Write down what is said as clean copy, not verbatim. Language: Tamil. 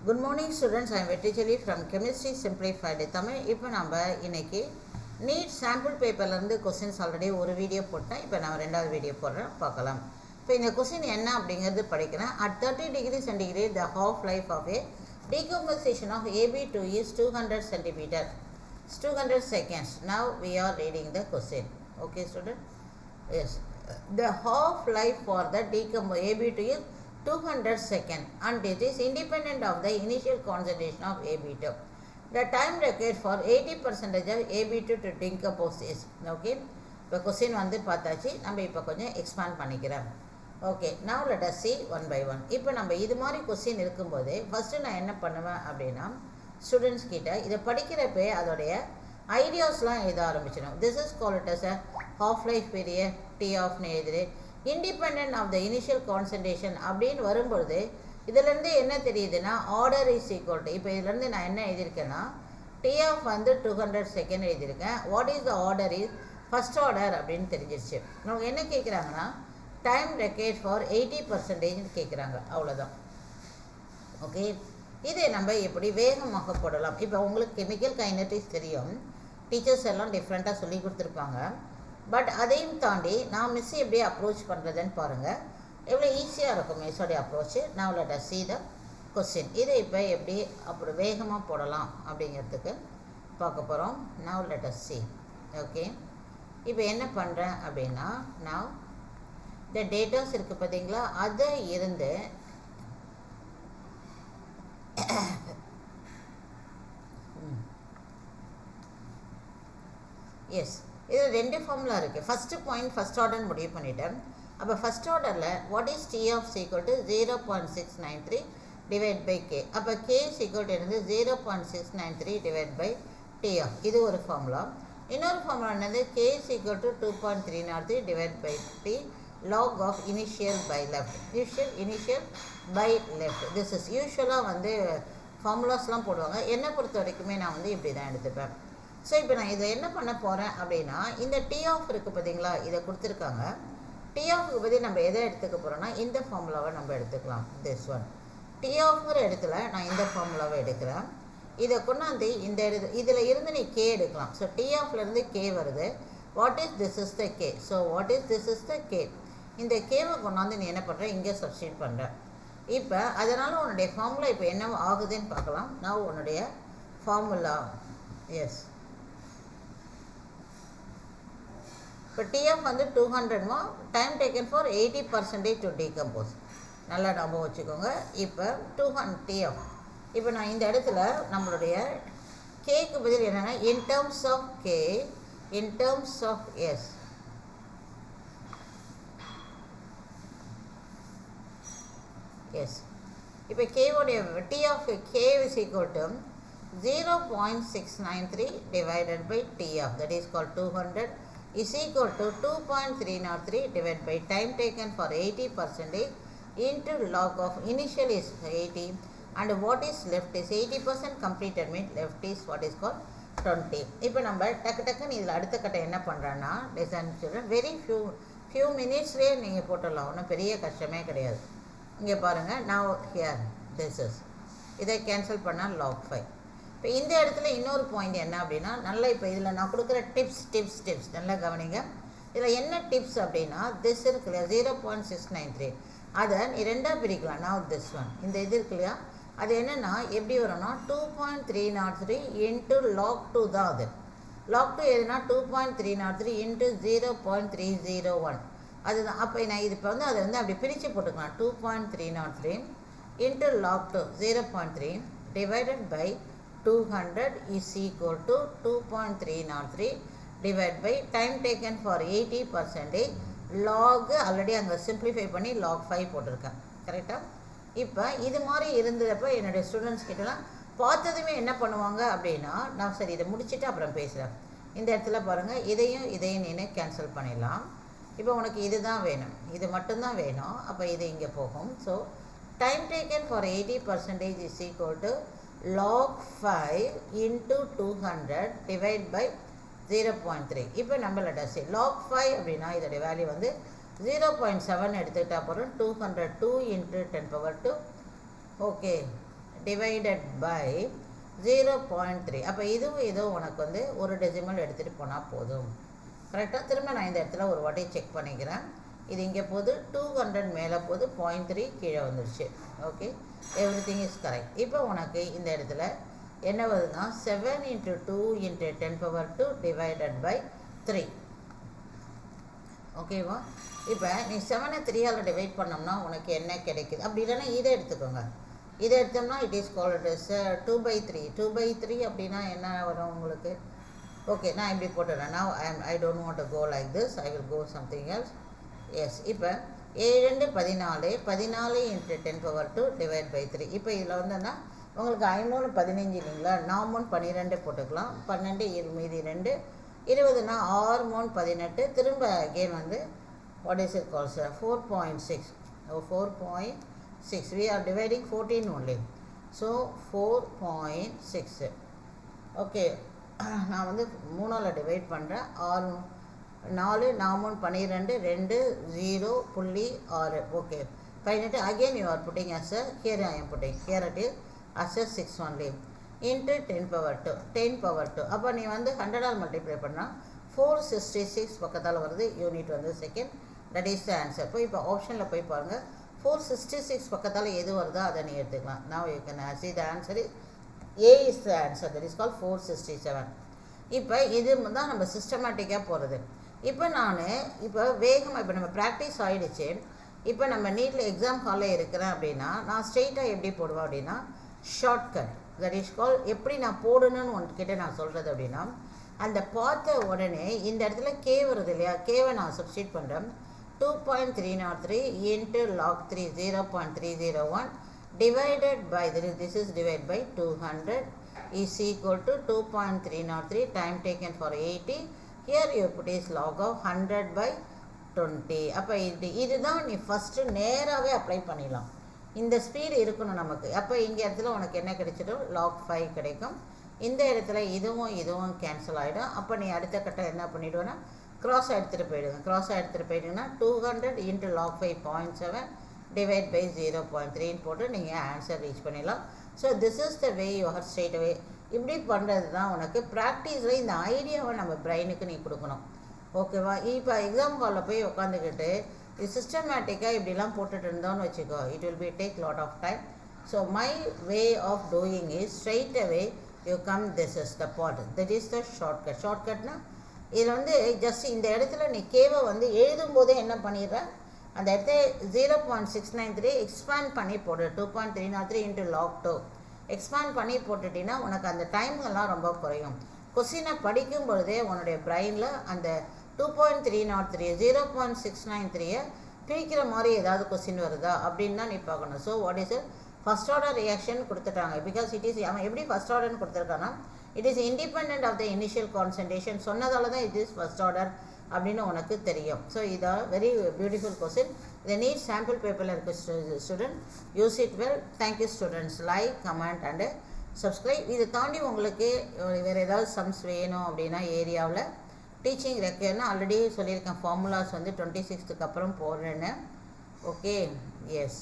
Good morning students, I am Vetticheli from Chemistry Simplified Tamil. இப்போ நம்ம இன்னைக்கு நீட் சாம்பிள் பேப்பர்லேருந்து கொஸ்டின்ஸ் ஆல்ரெடி ஒரு வீடியோ போட்டேன். இப்போ நான் ரெண்டாவது வீடியோ போடுறேன், பார்க்கலாம். இப்போ இந்த கொஸ்டின் என்ன அப்படிங்கிறது படிக்கிறேன். At 30 degrees centigrade, the half life of a decomposition of AB2 is 200 centimeter. 200 seconds. Now we are reading the question. Okay student? Yes. The half life for the AB2 is 200 seconds and it is independent of the initial concentration of AB2. The time required for 80% of AB2 to decompose is. Okay. இப்போ கொஸ்டின் வந்து பார்த்தாச்சு, நம்ம இப்போ கொஞ்சம் எக்ஸ்பேண்ட் பண்ணிக்கிறேன். Okay, now let us see one by one. இப்போ நம்ம இது மாதிரி கொஸ்டின் இருக்கும்போது ஃபஸ்ட்டு நான் என்ன பண்ணுவேன் அப்படின்னா, ஸ்டூடெண்ட்ஸ் கிட்ட இதை படிக்கிறப்பே அதோடைய ஐடியாஸ்லாம் எழுத ஆரம்பிச்சிடும். This is called as a half life period T ஆஃப்னு எழுதுது. Independent of the initial concentration அப்படின்னு வரும்பொழுது இதுலேருந்து என்ன தெரியுதுன்னா, ஆர்டர் இஸ் ஈக்குவல் டு, இப்போ இதுலேருந்து நான் என்ன எழுதியிருக்கேன்னா, டி ஆஃப் வந்து 200 செகண்ட் எழுதியிருக்கேன். What is the order is first order அப்படின்னு தெரிஞ்சிருச்சு. அவங்க என்ன கேட்குறாங்கன்னா, டைம் ரெக்கேட் ஃபார் 80% கேட்குறாங்க, அவ்வளோதான். ஓகே, இதை நம்ம எப்படி வேகமாக போடலாம். இப்போ உங்களுக்கு கெமிக்கல் கைனடிக்ஸ் தெரியும், டீச்சர்ஸ் எல்லாம் டிஃப்ரெண்ட்டாக சொல்லி கொடுத்துருப்பாங்க. பட் அதையும் தாண்டி நான் மிஸ் எப்படி அப்ரோச் பண்ணுறதுன்னு பாருங்கள், எவ்வளோ ஈஸியாக இருக்கும் மிஸ்ஸோடைய அப்ரோச்சு. நான் let us see the question. இதை இப்போ எப்படி அப்படி வேகமாக போடலாம் அப்படிங்கிறதுக்கு பார்க்க போகிறோம். now let us see. Okay, இப்போ என்ன பண்ணுறேன் அப்படின்னா, நான் இந்த டேட்டாஸ் இருக்குது பார்த்தீங்களா, அதை இருந்து எஸ், இது ரெண்டு ஃபார்முலா இருக்குது. ஃபஸ்ட்டு பாயிண்ட் ஃபஸ்ட் ஆர்டர் முடிவு பண்ணிட்டேன். அப்போ ஃபஸ்ட் ஆர்டரில் what is t half equal to 0.693 divide by k. அப்போ கே சீக்வல் இருந்து 0.693 டிவைட் பை டி ஆஃப், இது ஒரு ஃபார்முலா. இன்னொரு ஃபார்முலா என்னது, k equal to 2.303 divide by t log of initial by left. Initial by left. This is யூஸ்வலாக வந்து ஃபார்முலாஸ்லாம் போடுவாங்க. என்னை பொறுத்த வரைக்குமே நான் வந்து இப்படி தான் எடுத்துப்பேன். ஸோ இப்போ நான் இதை என்ன பண்ண போகிறேன் அப்படின்னா, இந்த டி ஆஃப் இருக்குது பார்த்தீங்களா, இதை கொடுத்துருக்காங்க. டி ஆஃப்க்கு பற்றி நம்ம எதை எடுத்துக்க போகிறோன்னா, இந்த ஃபார்முலாவை நம்ம எடுத்துக்கலாம். திஸ் ஒன் டி ஆஃப்ங்கிற இடத்துல நான் இந்த ஃபார்முலாவை எடுக்கிறேன். இதை கொண்டாந்து இந்த இதில் இருந்து நீ கே எடுக்கலாம். ஸோ டி ஆஃப்லேருந்து கே வருது. What is this is the K. So what is this is the K. இந்த கேவை கொண்டாந்து நீ என்ன பண்ணுற, இங்கே சப்ஸ்டியூட் பண்ணுற. இப்போ அதனால் உன்னுடைய ஃபார்முலா இப்போ என்ன ஆகுதுன்னு பார்க்கலாம். நான் உன்னுடைய ஃபார்முலா, எஸ், இப்போ டிஎஃப் வந்து 200 time taken for 80% to decompose. நல்லா ஞாபகம் வச்சுக்கோங்க. இப்போ 200 டிஎஃப். இப்போ நான் இந்த இடத்துல நம்மளுடைய கேக்கு பதில் என்னென்னா, in terms of K, in terms of S. S, இப்போ கேவோடைய T of K is equal to 0.693 divided by T of, that is called 200 is equal to 2.303 divided by time taken for 80% into log of initial is 80 and what is left is 80% completed means left is what is called 20. இப்போ நம்ம டக்குன்னு இதில் அடுத்த கட்டை என்ன பண்ணுறேன்னா, டிசைன் சொல்கிறேன். வெரி ஃபியூ மினிட்ஸ்லேயே நீங்கள் போட்டுடலாம், ஒன்றும் பெரிய கஷ்டமே கிடையாது. இங்கே பாருங்கள், நான் ஹியர் திஸ் இஸ், இதை கேன்சல் பண்ணால் லாக் 5. இப்போ இந்த இடத்துல இன்னொரு பாயிண்ட் என்ன அப்படின்னா, நல்லா இப்போ இதில் நான் கொடுக்குற டிப்ஸ் நல்லா கவனிங்க. இதில் என்ன டிப்ஸ் அப்படின்னா, திஸ் இருக்கு இல்லையா 0.693, அதை நீ ரெண்டாக பிரிக்கலாம். நான் திஸ் ஒன், இந்த இது இருக்கு இல்லையா, அது என்னென்னா எப்படி வரும்னா 2.303 இன்ட்டு லாக் 2 தான். அது லாக் 2 எதுனா 2.303 இன்ட்டு 0.301 அதுதான். அப்போ நான் இது இப்போ வந்து அதை வந்து அப்படி பிரித்து போட்டுக்கலாம். 2.303 into log 2 0.3 divided by 200 is equal to 2.303 divided by time taken for 80% log, already அங்கே சிம்பிளிஃபை பண்ணி log 5 போட்டிருக்கேன். கரெக்டாக? இப்போ இது மாதிரி இருந்ததப்போ என்னுடைய ஸ்டூடெண்ட்ஸ் கிட்டலாம் பார்த்ததுமே என்ன பண்ணுவாங்க அப்படின்னா, நான் சரி இதை முடிச்சுட்டு அப்புறம் பேசுகிறேன். இந்த இடத்துல பாருங்கள், இதையும் நீ கேன்சல் பண்ணிடலாம். இப்போ உனக்கு இது தான் வேணும், இது மட்டும்தான் வேணும். அப்போ இது இங்கே போகும். So time taken for 80% is equal to log 5 into 200 divide by 0.3. இப்போ நம்ம let us see log 5 அப்படின்னா இதோடைய வேல்யூ வந்து 0.7 எடுத்துக்கிட்டா போகிறோம். 202 into 10 power 2. Okay, divided by 0.3. அப்போ இதுவும் உனக்கு வந்து ஒரு டெசிமல் எடுத்துகிட்டு போனால் போதும். கரெக்டாக திரும்ப நான் இந்த இடத்துல ஒரு வாட்டி செக் பண்ணிக்கிறேன். இது இங்கே போது 200 மேலே போது 0.3 கீழே வந்துடுச்சு. Okay, everything is correct. இப்போ உனக்கு இந்த இடத்துல என்ன வருதுன்னா 7 × 2 × 10⁻2 டிவைடட் பை 3. ஓகேவா? இப்போ நீ 7 3ஆல் டிவைட் பண்ணோம்னா உனக்கு என்ன கிடைக்குது? அப்படி இல்லைன்னா இதை எடுத்துக்கோங்க. இதை எடுத்தோம்னா இட் இஸ் கால்ட் as 2/3. 2/3 அப்படின்னா என்ன வரும் உங்களுக்கு? ஓகே, நான் இப்படி போட்டுறேன். now I don't want to go like this. I will go something else. Yes, இப்போ 7 14 14 × 10⁻2 டிவைட் பை 3. இப்போ இதில் வந்துன்னா உங்களுக்கு 515 இல்லைங்களா? 4 12 போட்டுக்கலாம். 12 மீதி 2 20னா 6 18. திரும்ப அகெயின் வந்து what is it calls 4.6. 4.6. we are dividing 14 only. so 4.6. Okay, நான் வந்து 3ஆல் டிவைட் பண்ணுறேன். 6 4 4 12 2 0.6. Okay, 18. again you are putting as a, here I am putting, here it is as a 6 only into 10⁻2. 10⁻2. அப்போ நீ வந்து 100ஆல் மல்டிப்ளை பண்ணால் 466 பக்கத்தால் வருது. யூனிட் வந்து second. That is the answer. இப்போ ஆப்ஷனில் போய் பாருங்கள். 466 பக்கத்தால் எது வருதோ அதை நீ எடுத்துக்கலாம். now you can see the answer is A is the answer. that is called 467. இப்போ இது தான் நம்ம சிஸ்டமேட்டிக்காக போகிறது. இப்போ நான் வேகமாக இப்போ நம்ம ப்ராக்டிஸ் ஆகிடுச்சு. இப்போ நம்ம நீட்டில் எக்ஸாம் ஹாலில் இருக்கிறேன் அப்படின்னா நான் ஸ்ட்ரெயிட்டாக எப்படி போடுவேன் அப்படின்னா ஷார்ட்கட். தட் இஸ் கால் எப்படி நான் போடணும்னு உன்கிட்ட நான் சொல்கிறது அப்படின்னா அந்த பார்த்த உடனே இந்த இடத்துல கே வருது இல்லையா? கேவை நான் சப்ஸ்டியூட் பண்ணுறேன். 2.303 into log 3 0.301 divided by this is divided by 200 is equal to 2.303 time taken for 80. here you put is log of 100 by 20. அப்போ இதுதான் நீ ஃபஸ்ட்டு நேராகவே அப்ளை பண்ணிடலாம். இந்த ஸ்பீடு இருக்கணும் நமக்கு. அப்போ இங்கே இடத்துல உனக்கு என்ன கிடைச்சிடும்? log 5 கிடைக்கும். இந்த இடத்துல இதுவும் கேன்சல் ஆகிடும். அப்போ நீ அடுத்த கட்டம் என்ன பண்ணிவிடுவேன்னா க்ராஸாக எடுத்துகிட்டு போயிடுங்க. க்ராஸாக எடுத்துகிட்டு போயிட்டீங்கன்னா 200 into log 5 0.7 டிவைட் பை 0.3 போட்டு நீங்கள் ஆன்சர் ரீச் பண்ணிடலாம். So this is the way you are straight அவே. இப்படி பண்ணுறது தான் உனக்கு ப்ராக்டிஸில் இந்த ஐடியாவை நம்ம பிரெயினுக்கு நீ கொடுக்கணும். ஓகேவா? இப்போ எக்ஸாம் ஹாலில் போய் உட்காந்துக்கிட்டு இது சிஸ்டமேட்டிக்காக இப்படிலாம் போட்டுட்டு இருந்தோன்னு வச்சுக்கோ, it will be take lot of time. So my way of doing is straight away you come, this is the part, that is the shortcut. ஷார்ட்கட்னா இதில் வந்து ஜஸ்ட் இந்த இடத்துல நீ கேவை வந்து எழுதும்போதே என்ன பண்ணிடுற, அந்த இடத்த 0.693 எக்ஸ்பேண்ட் பண்ணி போடு. 2.303 into log 2 எக்ஸ்பேண்ட் பண்ணி போட்டுட்டிங்கன்னா உனக்கு அந்த டைம்லாம் ரொம்ப குறையும். கொஸ்டினை படிக்கும் பொழுதே உன்னுடைய பிரெயினில் அந்த 2.303 0.693 பிரிக்கிற மாதிரி ஏதாவது கொஸ்டின் வருதா அப்படின்னு தான் நீ பார்க்கணும். So what is first order reaction கொடுத்துட்டாங்க. பிகாஸ் இட் இஸ் அவன் எப்படி ஃபஸ்ட் ஆர்டர்னு கொடுத்துருக்கான்னா it is independent of the initial concentration சொன்னதால தான் இட் இஸ் ஃபஸ்ட் ஆர்டர் அப்படின்னு உனக்கு தெரியும். ஸோ இதான் வெரி பியூட்டிஃபுல் கொஸ்டின். இதை நீட் சாம்பிள் பேப்பரில் இருக்க student use it well. Thank you students. Like, comment and subscribe. இதை தாண்டி உங்களுக்கு வேறு ஏதாவது சம்ஸ் வேணும் அப்படின்னா ஏரியாவில் டீச்சிங் ரெக்யர்னா ஆல்ரெடி சொல்லியிருக்கேன். ஃபார்முலாஸ் வந்து 26க்கு அப்புறம் போடுறேன்னு. Okay, S.